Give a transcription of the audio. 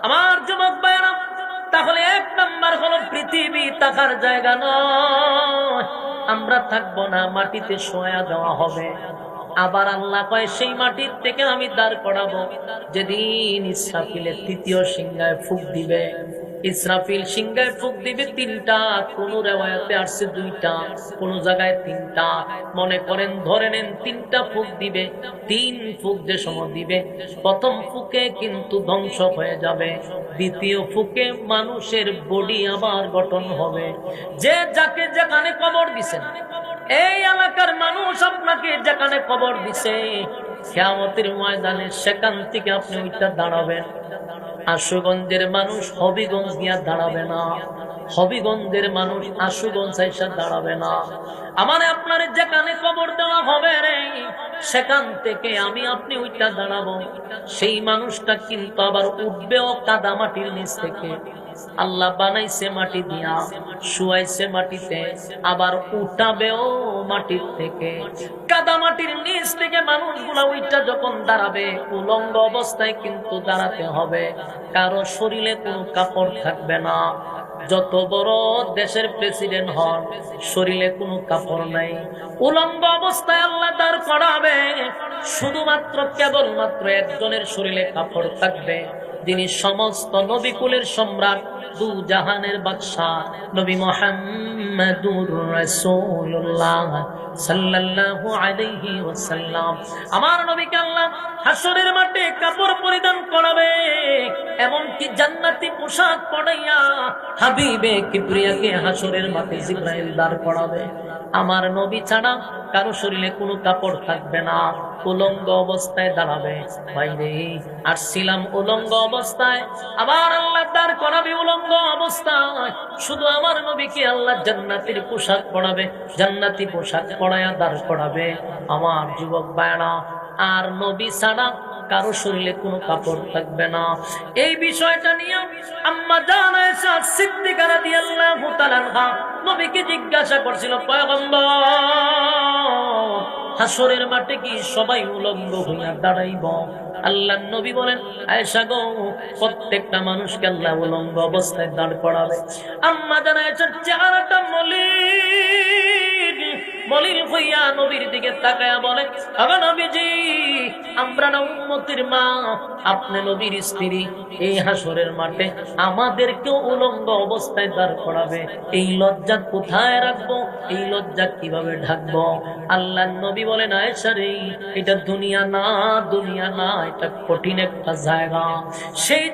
আমার যুবক ভাইরা, তাহলে এক নাম্বার হলো পৃথিবী থাকার জায়গা নয়, আমরা থাকবো না, মাটিতে শোয়া দেওয়া হবে। আবার আল্লাহ কয় সেই মাটির থেকে আমি দাঁড় করাবো যেদিন ইসরাফিলের তৃতীয় সিংহায় ফুঁক দিবে। ইসরাফিল সিংহায় ফুঁক দিবে তিনটা, কোন রিওয়ায়াতে আসছে দুইটা, কোন জায়গায় তিনটা। মনে করেন ধরে নেন তিনটা ফুঁক দিবে। তিন ফুঁক যে সময় দিবে, প্রথম ফুঁকে কিন্তু ধ্বংস হয়ে যাবে, দ্বিতীয় ফুঁকে মানুষের বডি আবার গঠন হবে। যে যাকে যেখানে কবর দিছেন, এই এলাকার মানুষ আপনাকে যেখানে কবর দিছে, কিয়ামতের ময়দানে সেখান থেকে আপনি ওইটা দাঁড়াবেন। আশুগঞ্জের মানুষ হবিগঞ্জ গিয়া দাঁড়াবে না, হবিগঞ্জের মানুষ আশুগঞ্জ এসে দাঁড়াবে না। আমার আপনার যেখানে কবর দেওয়া হবে রে, সেখান থেকে আমি আপনি ওইটা দাঁড়াবো। সেই মানুষটা কিন্তু আবার উঠবেও কাদা মাটির নিচ থেকে। আল্লাহ বানাইছে মাটি দিয়া, শুয়াইছে মাটিতে, আবার উঠাবেও মাটির থেকে। কাদা মাটির নিচ থেকে মানুষগুলা ওইটা যখন দাঁড়াবে, উলঙ্গ অবস্থায় কিন্তু দাঁড়াতে হবে। কারো শরীরে কোনো কাপড় থাকবে না। যত বড় দেশের প্রেসিডেন্ট হন, শরীরে কোনো কাপড় নাই, উলঙ্গ অবস্থায় আল্লাহ দাঁড় করাবে। শুধুমাত্র কেবলমাত্র একজনের শরীরে কাপড় থাকবে, যিনি সমস্ত নবীকুলের সম্রাট, দু জাহানের বাদশাহ, নবী মুহাম্মদুর রাসূলুল্লাহ সাল্লাল্লাহু আলাইহি ওয়াসাল্লাম। আমার নবীকে আল্লাহ হাসরের মাঠে কাপড় পরিধান করাবে, এমনকি জান্নাতি পোশাক পরাইয়া হাবিবে কিবরিয়াকে হাসরের মাঠে জিবরাইল দাঁড় করাবে। আমার নবী ছাড়া কারো শরীরে কোনো কাপড় থাকবে না, উলঙ্গ অবস্থায় দাঁড়াবে। বাইরে আসছিলাম উলঙ্গ অবস্থায়, আবার আল্লাহ দাঁড় করাবে উলঙ্গ অবস্থায়। শুধু আমার নবীকে আল্লাহ জান্নাতের পোশাক পরাবে, জান্নাতি পোশাক পরায়া দাঁড় করাবে। আমার যুবক ভাইরা, আর নবী ছাড়া কারো শরীরে কোনো কাপড় থাকবে না। এই বিষয়টা নিয়ে আম্মা জান আয়েশা সিদ্দিকা রাদিয়াল্লাহু তাআলা আনহা নবীকে জিজ্ঞাসা করছিল, পয়গম্বর, হাসরের মাঠে কি সবাই উলঙ্গ হইয়া দাঁড়াইব? আল্লাহর নবী বলেন, আয়েশা গো, প্রত্যেকটা মানুষকে আল্লাহ উলঙ্গ অবস্থায় দাঁড় করাবে। আম্মা জান আয়েশার চেহারাটা মলিন হইয়া নবীর দিকে তাকায়া বলে, আগো নবীজি, আমরা না উম্মতের মা, আপনি নবীর স্ত্রী, এই হাসরের মাঠে আমাদেরকেও উলঙ্গ অবস্থায় দাঁড় করাবে। এই লজ্জা কোথায় রাখবো? এই লজ্জা কিভাবে ঢাকবো? আল্লাহর নবী বলেন, আয়েশা রে, এটা দুনিয়া না, দুনিয়া না, এটা কঠিন একটা জায়গা। সেই